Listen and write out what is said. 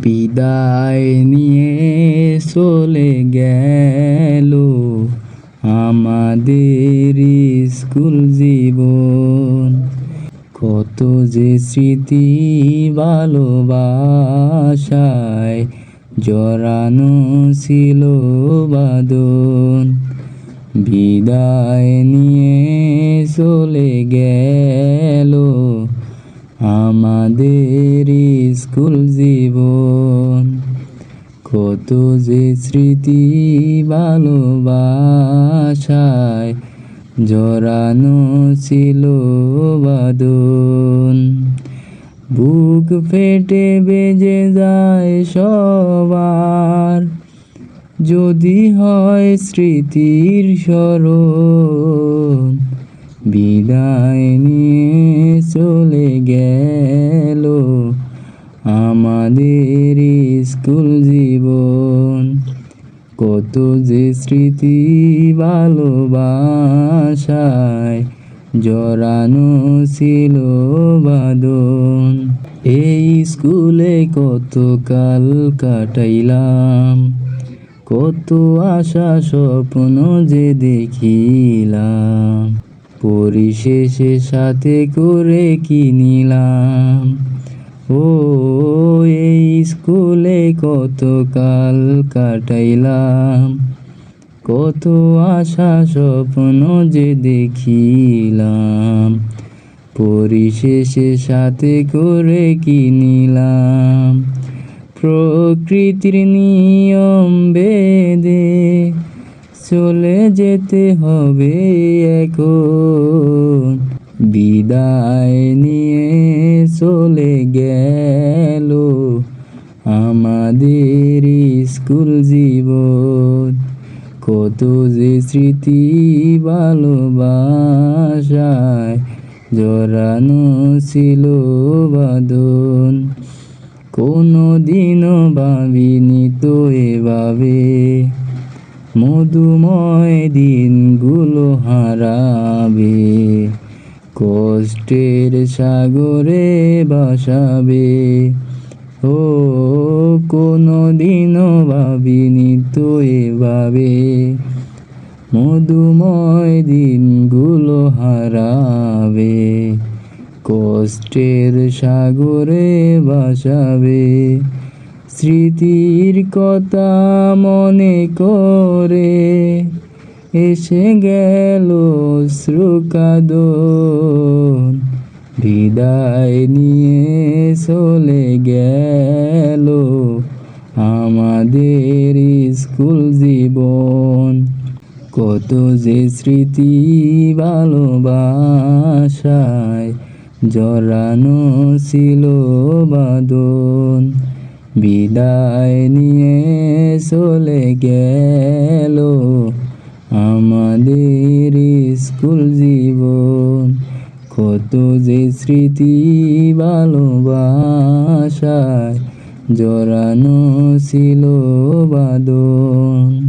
বিদায় নিয়ে চলে গেল আমাদের স্কুল জীবন। কত যে স্মৃতি ভালোবাসায় জড়ানো ছিল বাঁধন। বিদায় নিয়ে চলে গেল আমাদের স্কুল জীবন। কত যে স্মৃতি ভালোবাসায় জড়ানো ছিল বাঁধন। বুক ফেটে বেজে যায় সবার, যদি হয় স্মৃতির স্মরণ। বিদায় নিয়ে চলে গেল আমাদের স্কুল জীবন। কত যে স্মৃতি ভালোবাসায় জড়ানো ছিল বাঁধন। এই স্কুলে কত কাল কাটাইলাম, কত আশা স্বপ্ন যে দেখিলাম। পরিশেষে সাথে করে কি নিলাম। ও এই স্কুলে কত কাল কাটাইলাম, কত আশা স্বপ্ন যে দেখিলাম। পরিশেষে সাথে করে কি নিলাম। প্রকৃতির নিয়ম বেদে চলে যেতে হবে এখন। বিদায় নিয়ে চলে গেল আমাদের স্কুল জীবন। কত যে স্মৃতি ভালোবাসায় জড়ানো ছিল বাঁধন। কোনো দিনও ভাবিনি তো এভাবে মধুময় দিনগুলো হারাবে। কষ্টের সাগরে ভাসাবে। ও কোনো দিনও ভাবিনি তো এভাবে মধুময় দিনগুলো হারাবে। কষ্টের সাগরে ভাসাবে। স্মৃতির কথা মনে করে এসে গেল অশ্রুকাঁদন। বিদায় নিয়ে চলে গেল আমাদের স্কুল জীবন। কত যে স্মৃতি ভালোবাসায় জড়ানো ছিল বাঁধন। বিদায় নিয়ে চলে গেল আমাদের স্কুল জীবন। কত যে স্মৃতি ভালোবাসায় জড়ানো ছিল বাঁধন।